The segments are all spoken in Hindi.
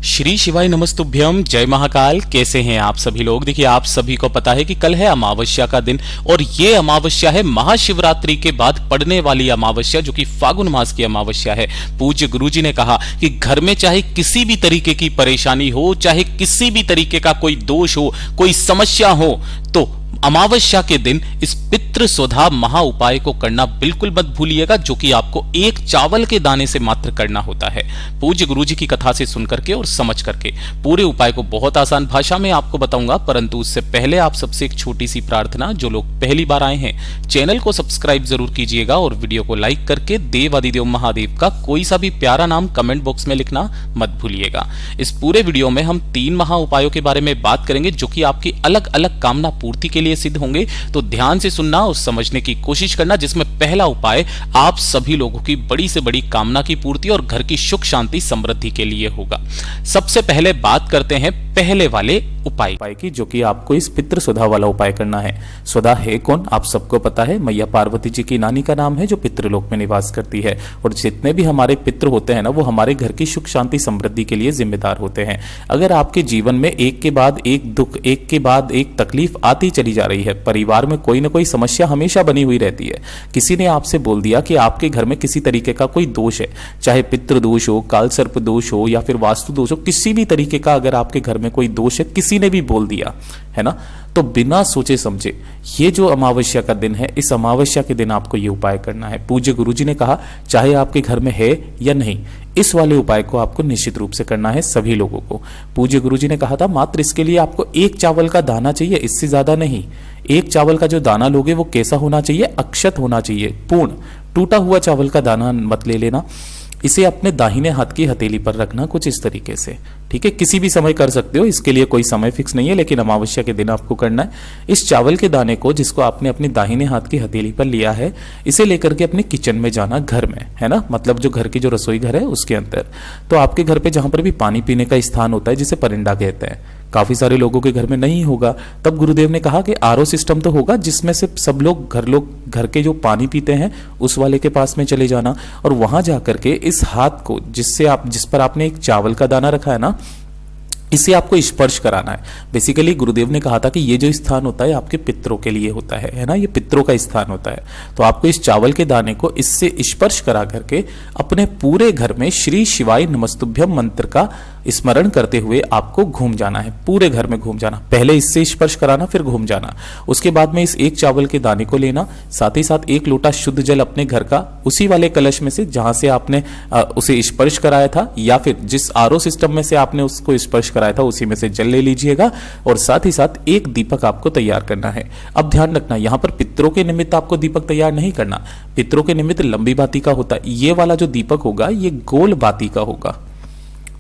श्री शिवाय नमस्तुभ्यम। जय महाकाल। कैसे हैं आप सभी लोग। देखिए, आप सभी को पता है कि कल है अमावस्या का दिन और ये अमावस्या है महाशिवरात्रि के बाद पड़ने वाली अमावस्या, जो कि फागुन मास की अमावस्या है। पूज्य गुरुजी ने कहा कि घर में चाहे किसी भी तरीके की परेशानी हो, चाहे किसी भी तरीके का कोई दोष हो, कोई समस्या हो, तो अमावस्या के दिन इस पितृ स्वधा महा उपाय को करना बिल्कुल मत भूलिएगा, जो कि आपको एक चावल के दाने से मात्र करना होता है। पूज्य गुरुजी की कथा से सुन करके और समझ करके पूरे उपाय को बहुत आसान भाषा में आपको बताऊंगा, परंतु उससे पहले आप सबसे एक छोटी सी प्रार्थना। जो लोग पहली बार आए हैं, चैनल को सब्सक्राइब जरूर कीजिएगा और वीडियो को लाइक करके देव आदिदेव महादेव का कोई सा भी प्यारा नाम कमेंट बॉक्स में लिखना मत भूलिएगा। इस पूरे वीडियो में हम 3 महा उपायों के बारे में बात करेंगे, जो कि आपकी अलग अलग कामना पूर्ति के लिए सिद्ध होंगे। तो ध्यान से सुनना और समझने की कोशिश करना, जिसमें पहला उपाय आप सभी लोगों की बड़ी से बड़ी कामना की पूर्ति और घर की सुख शांति समृद्धि के लिए होगा। सबसे पहले बात करते हैं पहले वाले उपाय की, जो कि आपको इस पितृ स्वधा वाला उपाय करना है। स्वधा है कौन, आप सबको पता है। मैया पार्वती जी की नानी का नाम है, जो पितृलोक में निवास करती है। और जितने भी हमारे पितृ होते हैं ना, वो हमारे घर की सुख शांति समृद्धि के लिए जिम्मेदार होते हैं। अगर आपके जीवन में एक के बाद एक दुख, एक के बाद एक तकलीफ आती चली जा रही है, परिवार में कोई ना कोई समस्या हमेशा बनी हुई रहती है, किसी ने आपसे बोल दिया कि आपके घर में किसी तरीके का कोई दोष है, चाहे पितृ दोष हो, काल सर्प दोष हो या फिर वास्तु दोष हो, किसी भी तरीके का अगर आपके घर में कोई दोष है, किसी ने भी बोल दिया है ना, तो बिना सोचे समझे ये जो अमावस्या का दिन है, इस अमावस्या के दिन आपको ये उपाय करना है। पूज्य गुरुजी ने कहा चाहे आपके घर में है या नहीं, इस वाले उपाय को आपको निश्चित रूप से करना है सभी लोगों को। पूज्य गुरुजी ने कहा था मात्र इसके लिए आपको 1 चावल का दाना चाहिए, इससे ज्यादा नहीं। 1 चावल का जो दाना लोगे वो कैसा होना चाहिए, अक्षत होना चाहिए, पूर्ण। टूटा हुआ चावल का दाना मत ले लेना। इसे अपने दाहिने हाथ की हथेली पर रखना, कुछ इस तरीके से, ठीक है। किसी भी समय कर सकते हो, इसके लिए कोई समय फिक्स नहीं है, लेकिन अमावस्या के दिन आपको करना है। इस चावल के दाने को, जिसको आपने अपने दाहिने हाथ की हथेली पर लिया है, इसे लेकर के अपने किचन में जाना, घर में, है ना, मतलब जो घर की जो रसोई घर है उसके अंदर। तो आपके घर पे जहां पर भी पानी पीने का स्थान होता है, जिसे परिंदा कहते हैं, काफी सारे लोगों के घर में नहीं होगा, तब गुरुदेव ने कहा कि आरओ सिस्टम तो होगा, जिसमें से सब लोग घर के जो पानी पीते हैं उस वाले के पास में चले जाना और वहां जाकर के इस हाथ को, जिस पर आपने एक चावल का दाना रखा है ना, इसे आपको स्पर्श कराना है। बेसिकली गुरुदेव ने कहा था कि ये जो स्थान होता है आपके पितरों के लिए होता है ना, ये पितरों का स्थान होता है। तो आपको इस चावल के दाने को इससे स्पर्श करा करके अपने पूरे घर में श्री शिवाय नमस्तुभ्यम मंत्र का स्मरण करते हुए आपको घूम जाना है, पूरे घर में घूम जाना। पहले इससे स्पर्श कराना, फिर घूम जाना। उसके बाद में इस 1 चावल के दाने को लेना, साथ ही साथ 1 लोटा शुद्ध जल अपने घर का, उसी वाले कलश में से जहां से आपने उसे स्पर्श कराया था, या फिर जिस आरओ सिस्टम में से आपने उसको स्पर्श कराया था, उसी में से जल ले लीजिएगा। और साथ ही साथ 1 दीपक आपको तैयार करना है। अब ध्यान रखना, यहां पर पितरों के निमित्त आपको दीपक तैयार नहीं करना। पितरों के निमित्त लंबी बाती का होता है, ये वाला जो दीपक होगा ये गोल बाती का होगा,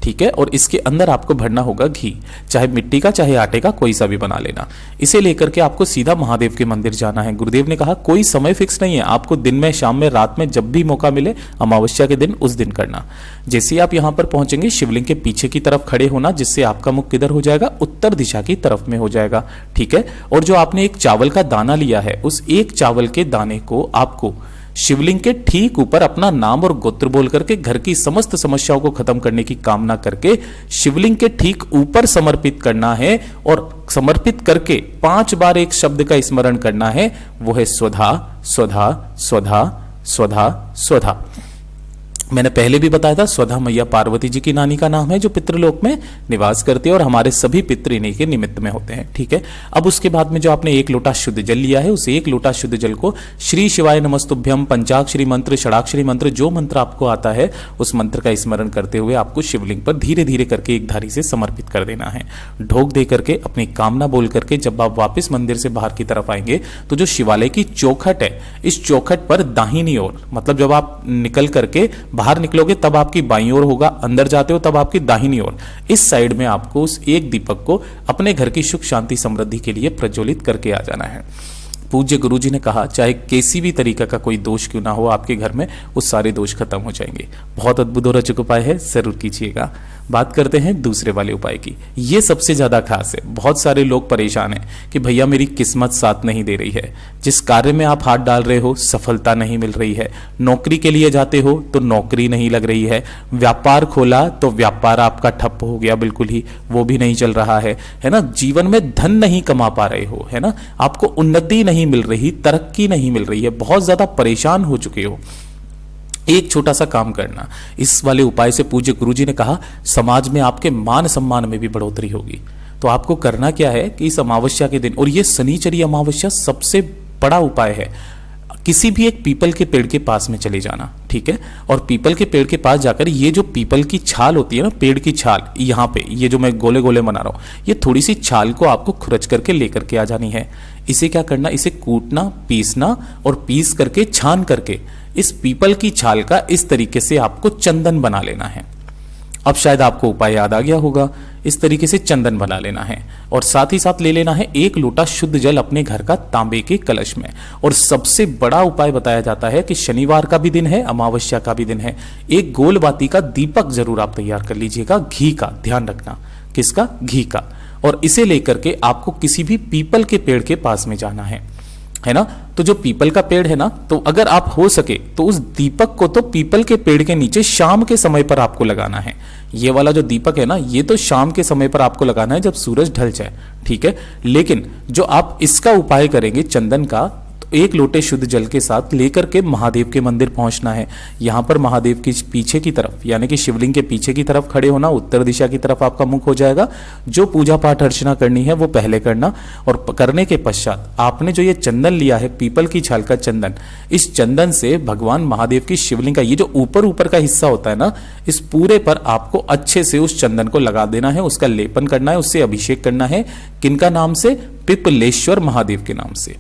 ठीक है। और इसके अंदर आपको भरना होगा घी, चाहे मिट्टी का चाहे आटे का, कोई सा भी बना लेना। इसे लेकर के आपको सीधा महादेव के मंदिर जाना है। गुरुदेव ने कहा कोई समय फिक्स नहीं है, आपको दिन में, शाम में, रात में, जब भी मौका मिले, अमावस्या के दिन उस दिन करना। जैसे ही आप यहां पर पहुंचेंगे, शिवलिंग के पीछे की तरफ खड़े होना, जिससे आपका मुख किधर हो जाएगा, उत्तर दिशा की तरफ में हो जाएगा, ठीक है। और जो आपने 1 चावल का दाना लिया है, उस 1 चावल के दाने को आपको शिवलिंग के ठीक ऊपर अपना नाम और गोत्र बोल करके, घर की समस्त समस्याओं को खत्म करने की कामना करके शिवलिंग के ठीक ऊपर समर्पित करना है। और समर्पित करके 5 बार एक शब्द का स्मरण करना है, वो है स्वधा स्वधा स्वधा स्वधा स्वधा। मैंने पहले भी बताया था, स्वधा मैया पार्वती जी की नानी का नाम है, जो पितृलोक में निवास करती है और हमारे सभी पितृ इन्हीं के निमित्त में होते हैं, ठीक है। अब उसके बाद में जो आपने 1 लोटा शुद्ध जल लिया है, उस 1 लोटा शुद्ध जल को श्री शिवाय नमस्तुभ्यम, पंचाक्षरी मंत्र, षडाक्षरी मंत्र, जो मंत्र आपको आता है उस मंत्र का स्मरण करते हुए आपको शिवलिंग पर धीरे धीरे करके एक धारी से समर्पित कर देना है। ढोक दे करके अपनी कामना बोल करके जब आप वापिस मंदिर से बाहर की तरफ आएंगे, तो जो शिवालय की चौखट है, इस चौखट पर दाहिनी ओर, मतलब जब आप निकल करके बाहर निकलोगे तब आपकी बाईं ओर होगा, अंदर जाते हो तब आपकी दाहिनी ओर, इस साइड में आपको उस 1 दीपक को अपने घर की सुख शांति समृद्धि के लिए प्रज्वलित करके आ जाना है। पूज्य गुरुजी ने कहा चाहे किसी भी तरीका का कोई दोष क्यों ना हो आपके घर में, वो सारे दोष खत्म हो जाएंगे। बहुत अद्भुत और अचूक उपाय है, जरूर कीजिएगा। बात करते हैं दूसरे वाले उपाय की। ये सबसे ज्यादा खास है। बहुत सारे लोग परेशान हैं कि भैया मेरी किस्मत साथ नहीं दे रही है, जिस कार्य में आप हाथ डाल रहे हो सफलता नहीं मिल रही है, नौकरी के लिए जाते हो तो नौकरी नहीं लग रही है, व्यापार खोला तो व्यापार आपका ठप हो गया, बिल्कुल ही वो भी नहीं चल रहा है ना, जीवन में धन नहीं कमा पा रहे हो, है ना, आपको उन्नति नहीं मिल रही, तरक्की नहीं मिल रही है, बहुत ज्यादा परेशान हो चुके हो। एक छोटा सा काम करना, इस वाले उपाय से पूज्य गुरुजी ने कहा समाज में आपके मान सम्मान में भी बढ़ोतरी होगी। तो आपको करना क्या है कि इस अमावस्या के दिन, और ये शनिचरी अमावस्या सबसे बड़ा उपाय है, किसी भी एक पीपल के पेड़ के पास में चले जाना, ठीक है, और पीपल के पेड़ के पास जाकर ये जो पीपल की छाल होती है ना, पेड़ की छाल, यहाँ पे ये जो मैं गोले गोले बना रहा हूं, ये थोड़ी सी छाल को आपको खुरच करके लेकर के आ जानी है। इसे क्या करना, इसे कूटना, पीसना और पीस करके छान करके इस पीपल की छाल का इस तरीके से आपको चंदन बना लेना है। अब शायद आपको उपाय याद आ गया होगा। इस तरीके से चंदन बना लेना है और साथ ही साथ ले लेना है 1 लोटा शुद्ध जल अपने घर का तांबे के कलश में। और सबसे बड़ा उपाय बताया जाता है कि शनिवार का भी दिन है, अमावस्या का भी दिन है, एक गोल बाती का दीपक जरूर आप तैयार कर लीजिएगा, घी का, ध्यान रखना किसका, घी का। और इसे लेकर के आपको किसी भी पीपल के पेड़ के पास में जाना है ना। तो जो पीपल का पेड़ है ना, तो अगर आप हो सके तो उस दीपक को तो पीपल के पेड़ के नीचे शाम के समय पर आपको लगाना है। ये वाला जो दीपक है ना, ये तो शाम के समय पर आपको लगाना है जब सूरज ढल जाए, ठीक है। लेकिन जो आप इसका उपाय करेंगे चंदन का, तो 1 लोटे शुद्ध जल के साथ लेकर के महादेव के मंदिर पहुंचना है। यहां पर महादेव के पीछे की तरफ, यानी कि शिवलिंग के पीछे की तरफ खड़े होना, उत्तर दिशा की तरफ आपका मुख हो जाएगा। जो पूजा पाठ अर्चना करनी है वो पहले करना, और करने के पश्चात आपने जो ये चंदन लिया है, पीपल की छाल का चंदन, इस चंदन से भगवान महादेव की शिवलिंग का ये जो ऊपर ऊपर का हिस्सा होता है ना, इस पूरे पर आपको अच्छे से उस चंदन को लगा देना है, उसका लेपन करना है, उससे अभिषेक करना है। किनका नाम से, पिपलेश्वर महादेव के नाम से,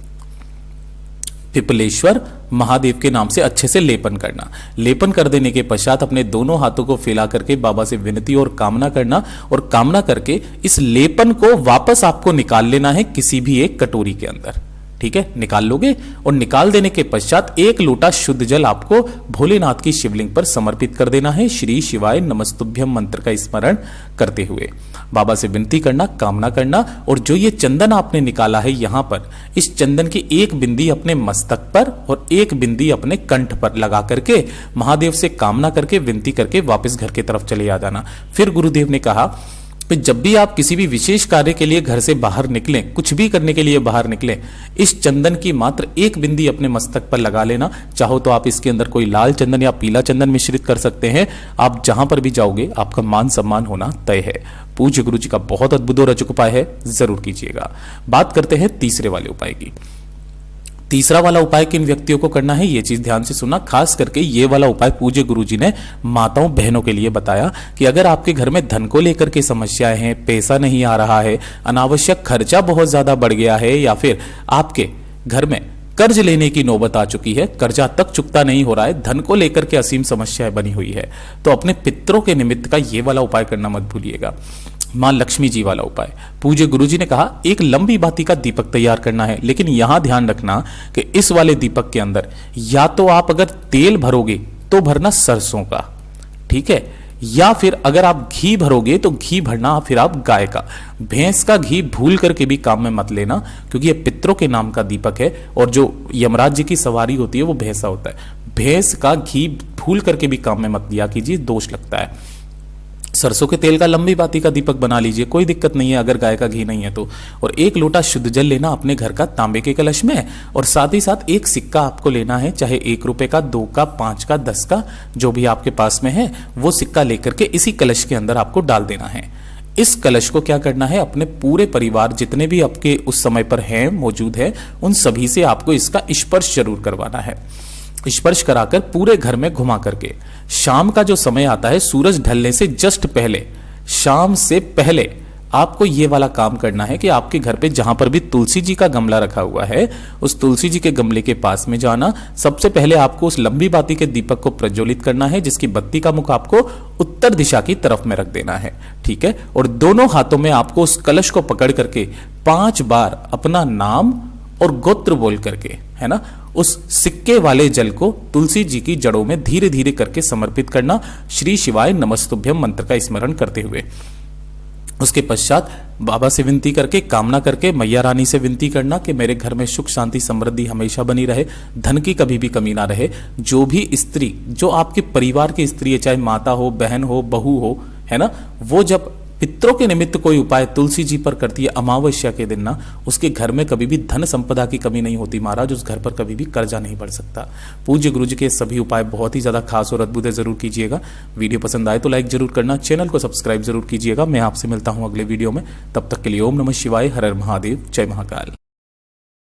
पिपलेश्वर महादेव के नाम से अच्छे से लेपन करना। लेपन कर देने के पश्चात अपने दोनों हाथों को फैला करके बाबा से विनती और कामना करना, और कामना करके इस लेपन को वापस आपको निकाल लेना है किसी भी एक कटोरी के अंदर, ठीक है, निकाल लोगे। और निकाल देने के पश्चात 1 लोटा शुद्ध जल आपको भोलेनाथ की शिवलिंग पर समर्पित कर देना है, श्री शिवाय नमस्तुभ्यम मंत्र का स्मरण करते हुए बाबा से विनती करना, कामना करना। और जो ये चंदन आपने निकाला है यहां पर, इस चंदन की 1 बिंदी अपने मस्तक पर और 1 बिंदी अपने कंठ पर लगा करके महादेव से कामना करके विनती करके वापस घर की तरफ चले आ जाना। फिर गुरुदेव ने कहा कि जब भी आप किसी भी विशेष कार्य के लिए घर से बाहर निकलें, कुछ भी करने के लिए बाहर निकलें, इस चंदन की मात्र 1 बिंदी अपने मस्तक पर लगा लेना। चाहो तो आप इसके अंदर कोई लाल चंदन या पीला चंदन मिश्रित कर सकते हैं। आप जहां पर भी जाओगे आपका मान सम्मान होना तय है। पूज्य गुरु जी का बहुत अद्भुत और अचूक उपाय है, जरूर कीजिएगा। बात करते हैं तीसरे वाले उपाय की। तीसरा वाला उपाय किन व्यक्तियों को करना है, ये चीज ध्यान से सुनना। खास करके ये वाला उपाय पूज्य गुरुजी ने माताओं बहनों के लिए बताया कि अगर आपके घर में धन को लेकर के समस्याएं हैं, पैसा नहीं आ रहा है, अनावश्यक खर्चा बहुत ज्यादा बढ़ गया है, या फिर आपके घर में कर्ज लेने की नौबत आ चुकी है, कर्जा तक चुकता नहीं हो रहा है, धन को लेकर के असीम समस्याएं बनी हुई है, तो अपने पितरों के निमित्त का ये वाला उपाय करना मत भूलिएगा। मां लक्ष्मी जी वाला उपाय, पूज्य गुरुजी ने कहा एक लंबी बाती का दीपक तैयार करना है। लेकिन यहां ध्यान रखना कि इस वाले दीपक के अंदर या तो आप अगर तेल भरोगे तो भरना सरसों का, ठीक है, या फिर अगर आप घी भरोगे तो घी भरना फिर आप गाय का। भैंस का घी भूल करके भी काम में मत लेना, क्योंकि यह पितरों के नाम का दीपक है और जो यमराज जी की सवारी होती है वो भैंसा होता है। भैंस का घी भूल करके भी काम में मत दिया कीजिए, दोष लगता है। सरसों के तेल का लंबी बाती का दीपक बना लीजिए, कोई दिक्कत नहीं है अगर गाय का घी नहीं है तो। और 1 लोटा शुद्ध जल लेना अपने घर का तांबे के कलश में, और साथ ही साथ एक सिक्का आपको लेना है, चाहे 1 रुपए का, 2 का, 5 का, 10 का, जो भी आपके पास में है वो सिक्का लेकर के इसी कलश के अंदर आपको डाल देना है। इस कलश को क्या करना है, अपने पूरे परिवार जितने भी आपके उस समय पर हैं, मौजूद है, उन सभी से आपको इसका स्पर्श जरूर करवाना है। स्पर्श कराकर पूरे घर में घुमा करके शाम का जो समय आता है, सूरज ढलने से जस्ट पहले, शाम से पहले आपको ये वाला काम करना है कि आपके घर पे जहां पर भी तुलसी जी का गमला रखा हुआ है, उस तुलसी जी के गमले के पास में जाना। सबसे पहले आपको उस लंबी बाती के दीपक को प्रज्वलित करना है, जिसकी बत्ती का मुख आपको उत्तर दिशा की तरफ में रख देना है, ठीक है। और दोनों हाथों में आपको उस कलश को पकड़ करके 5 बार अपना नाम और गोत्र बोल करके, है ना, उस सिक्के वाले जल को तुलसी जी की जड़ों में धीरे धीरे करके समर्पित करना, श्री शिवाय नमस्तुभ्यम मंत्र का स्मरण करते हुए। उसके पश्चात बाबा से विनती करके, कामना करके, मैया रानी से विनती करना कि मेरे घर में सुख शांति समृद्धि हमेशा बनी रहे, धन की कभी भी कमी ना रहे। जो भी स्त्री, जो आपके परिवार की स्त्री है, चाहे माता हो, बहन हो, बहू हो, है ना, वो जब पितरों के निमित्त कोई उपाय तुलसी जी पर करती है अमावस्या के दिन ना, उसके घर में कभी भी धन संपदा की कमी नहीं होती महाराज। उस घर पर कभी भी कर्जा नहीं बढ़ सकता। पूज्य गुरु जी के सभी उपाय बहुत ही ज्यादा खास और अद्भुत है, जरूर कीजिएगा। वीडियो पसंद आए तो लाइक जरूर करना, चैनल को सब्सक्राइब जरूर कीजिएगा। मैं आपसे मिलता हूं अगले वीडियो में, तब तक के लिए ओम नमः शिवाय, हर हर महादेव, जय महाकाल।